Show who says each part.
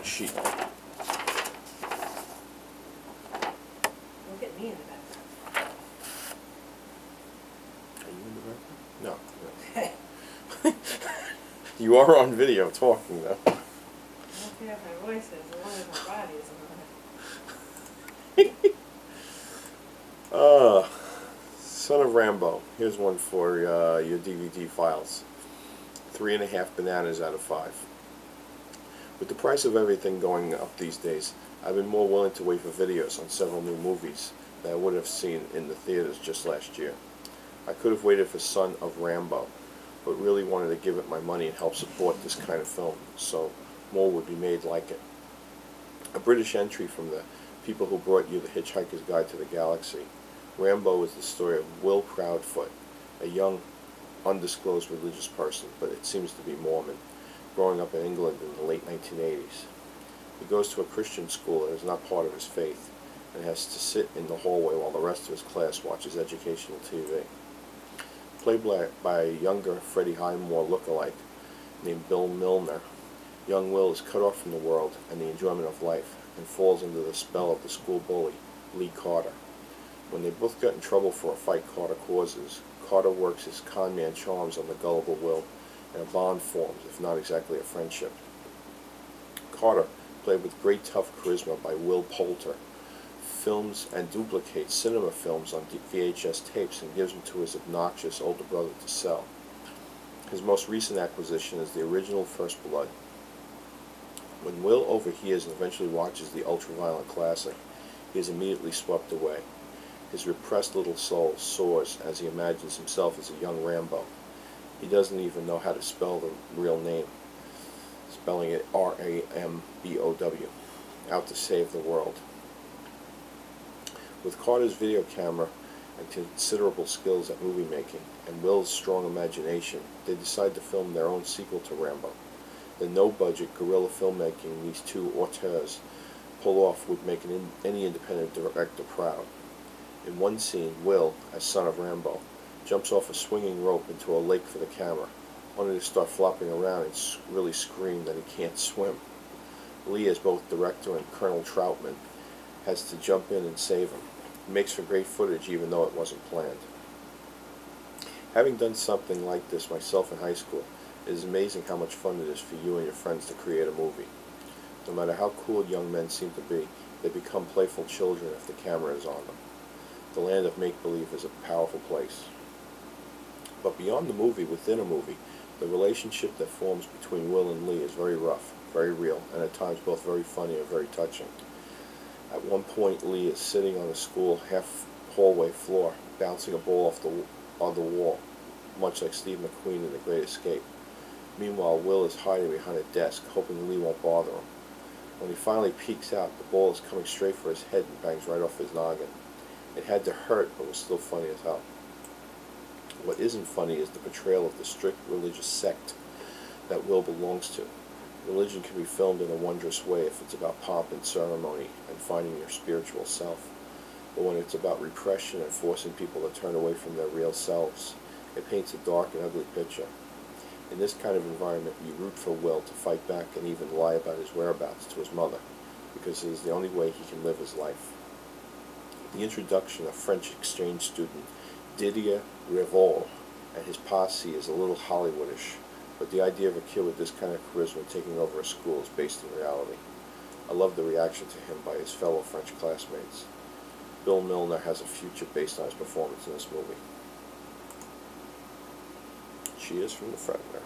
Speaker 1: sheet.
Speaker 2: Look at me in the background.
Speaker 1: Are you in the background? No. You are on video talking though.
Speaker 2: I don't care if my voice is, as long as my body isn't on it.
Speaker 1: Son of Rambo. Here's one for your DVD files. 3.5 bananas out of 5. With the price of everything going up these days, I've been more willing to wait for videos on several new movies that I would have seen in the theaters just last year. I could have waited for Son of Rambo, but really wanted to give it my money and help support this kind of film, so more would be made like it. A British entry from the people who brought you The Hitchhiker's Guide to the Galaxy. Rambo is the story of Will Proudfoot, a young, undisclosed religious person, but it seems to be Mormon, growing up in England in the late 1980s. He goes to a Christian school that is not part of his faith, and has to sit in the hallway while the rest of his class watches educational TV. Played by a younger Freddie Highmore lookalike named Bill Milner, young Will is cut off from the world and the enjoyment of life, and falls under the spell of the school bully, Lee Carter. When they both get in trouble for a fight Carter causes, Carter works his con-man charms on the gullible Will, and a bond forms, if not exactly a friendship. Carter, played with great tough charisma by Will Poulter, films and duplicates cinema films on VHS tapes and gives them to his obnoxious older brother to sell. His most recent acquisition is the original First Blood. When Will overhears and eventually watches the ultra-violent classic, he is immediately swept away. His repressed little soul soars as he imagines himself as a young Rambo. He doesn't even know how to spell the real name, spelling it R-A-M-B-O-W, out to save the world. With Carter's video camera and considerable skills at movie making, and Will's strong imagination, they decide to film their own sequel to Rambo. The no-budget guerrilla filmmaking these two auteurs pull off would make any independent director proud. In one scene, Will, as Son of Rambo, jumps off a swinging rope into a lake for the camera, only to start flopping around and really scream that he can't swim. Lee, as both director and Colonel Troutman, has to jump in and save him. It makes for great footage even though it wasn't planned. Having done something like this myself in high school, it is amazing how much fun it is for you and your friends to create a movie. No matter how cool young men seem to be, they become playful children if the camera is on them. The land of make-believe is a powerful place. But beyond the movie, within a movie, the relationship that forms between Will and Lee is very rough, very real, and at times both very funny and very touching. At one point, Lee is sitting on the school half-hallway floor, bouncing a ball off the wall, much like Steve McQueen in The Great Escape. Meanwhile, Will is hiding behind a desk, hoping Lee won't bother him. When he finally peeks out, the ball is coming straight for his head and bangs right off his noggin. It had to hurt, but was still funny as hell. What isn't funny is the portrayal of the strict religious sect that Will belongs to. Religion can be filmed in a wondrous way if it's about pomp and ceremony and finding your spiritual self. But when it's about repression and forcing people to turn away from their real selves, it paints a dark and ugly picture. In this kind of environment, you root for Will to fight back and even lie about his whereabouts to his mother, because it is the only way he can live his life. The introduction of French exchange student Didier Revol and his posse is a little Hollywoodish, but the idea of a kid with this kind of charisma taking over a school is based in reality. I love the reaction to him by his fellow French classmates. Bill Milner has a future based on his performance in this movie. Cheers from the Freditor.